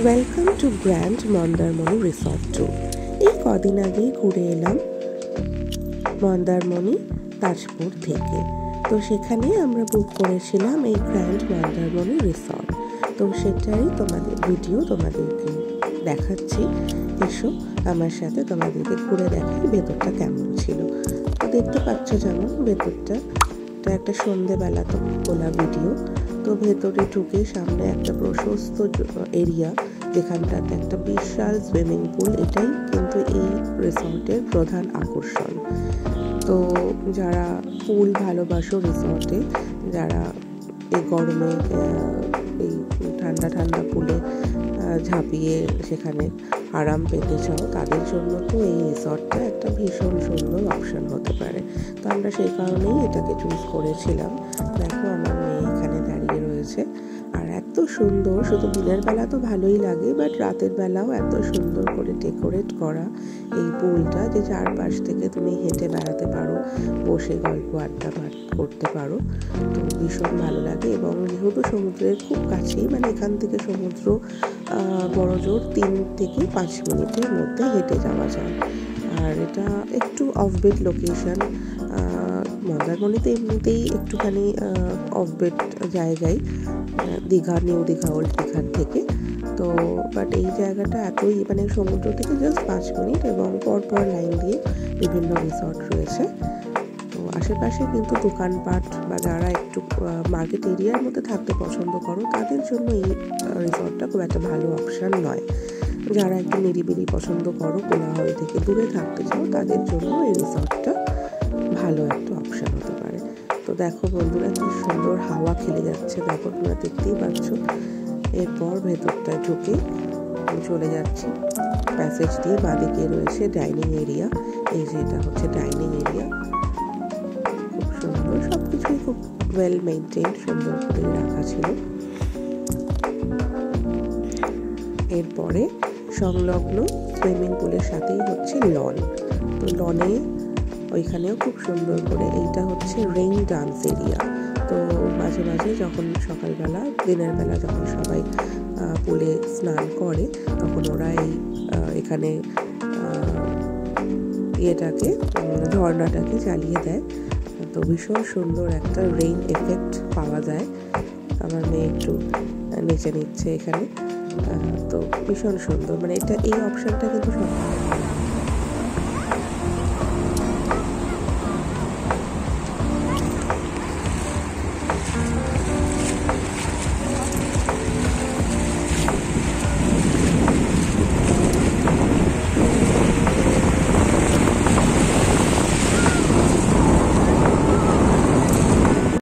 Welcome to grand Mandarmani resort tour. এই কদিন আগেই ঘুরে এলাম মন্দারমণি তাজপুর থেকে। তো সেখানে আমরা বুক করেছিলাম এই গ্র্যান্ড মন্দারমণি রিসর্ট। তো সেটাই ভিডিও তোমাদেরকে দেখাচ্ছি। এসো আমার সাথে, তোমাদেরকে ঘুরে দেখাই ভেতরটা কেমন ছিল। তো দেখতে পাচ্ছ যেমন ভেতরটা, এটা একটা সন্ধেবেলা তো তোলা ভিডিও। তো ভেতরে ঢুকে সামনে একটা প্রশস্ত এরিয়া, যেখানটাতে একটা বিশাল সুইমিং পুল। এটাই কিন্তু এই রিসর্টের প্রধান আকর্ষণ। তো যারা পুল ভালোবাসো, রিসর্টে যারা এই গরমে এই ঠান্ডা ঠান্ডা পুলে ঝাঁপিয়ে সেখানে আরাম পেতে চাও, তাদের জন্য তো এই রিসর্টটা একটা ভীষণ সুন্দর অপশন হতে পারে। তো আমরা সেই কারণেই এটাকে চুজ করেছিলাম। দেখো আমার মেয়ে এখানে দাঁড়িয়ে রয়েছে, আর এত সুন্দর, শুধু দিনের বেলা তো ভালোই লাগে, বাট রাতের বেলাও এত সুন্দর করে ডেকোরেট করা এই পুলটা, যে চারপাশ থেকে তুমি হেঁটে বেড়াতে পারো, বসে গল্প আড্ডা করতে পারো। তো ভীষণ ভালো লাগে। এবং যেহেতু সমুদ্রের খুব কাছেই, মানে এখান থেকে সমুদ্র বড় জোর 3 থেকে 5 মিনিটের মধ্যে হেঁটে যাওয়া যায়। আর এটা একটু অফবিট লোকেশন। মন্দারমণিতে এমনিতেই একটুখানি অফবিট জায়গায়, দীঘা, নিউ দীঘা, ওল্ড দীঘার থেকে। তো বাট এই জায়গাটা এতই, মানে সমুদ্র থেকে জাস্ট 5 মিনিট, এবং পরপর লাইন দিয়ে বিভিন্ন রিসর্ট রয়েছে। তো আশেপাশে কিন্তু দোকানপাট, বা যারা একটু মার্কেট এরিয়ার মধ্যে থাকতে পছন্দ করো, তাদের জন্য এই রিসর্টটা খুব একটা ভালো অপশান নয়। যারা একটু নিরিবিলি পছন্দ করো, কোলাহল থেকে দূরে থাকতে চাও, তাদের জন্য এই রিসর্টটা ভালো একটা অপশান হতে পারে। তো দেখো বন্ধুরা, কি সুন্দর হাওয়া খেলে যাচ্ছে, দেখো তোমরা দেখতেই পাচ্ছ। এরপর ভেতরটা ঢুকে চলে যাচ্ছি প্যাসেজ দিয়ে। বাঁদিকে রয়েছে ডাইনিং এরিয়া। এই যে এটা হচ্ছে ডাইনিং এরিয়া, খুব সুন্দর, সবকিছুই খুব ওয়েল মেইনটেইন, সুন্দর করে রাখা ছিল। এরপরে সংলগ্ন সুইমিং পুলের সাথেই হচ্ছে লন। তো লনে ওইখানেও খুব সুন্দর করে, এইটা হচ্ছে রেইন ডান্স এরিয়া। তো মাঝে মাঝে যখন সকালবেলা, দিনের বেলা যখন সবাই পুলে স্নান করে, তখন ওরা এখানে ঝর্ণাটাকে চালিয়ে দেয়। তো ভীষণ সুন্দর একটা রেইন এফেক্ট পাওয়া যায়। আমার মেয়ে একটু নেচে নিচ্ছে এখানে। তো ভীষণ সুন্দর, মানে এই অপশানটা কিন্তু সব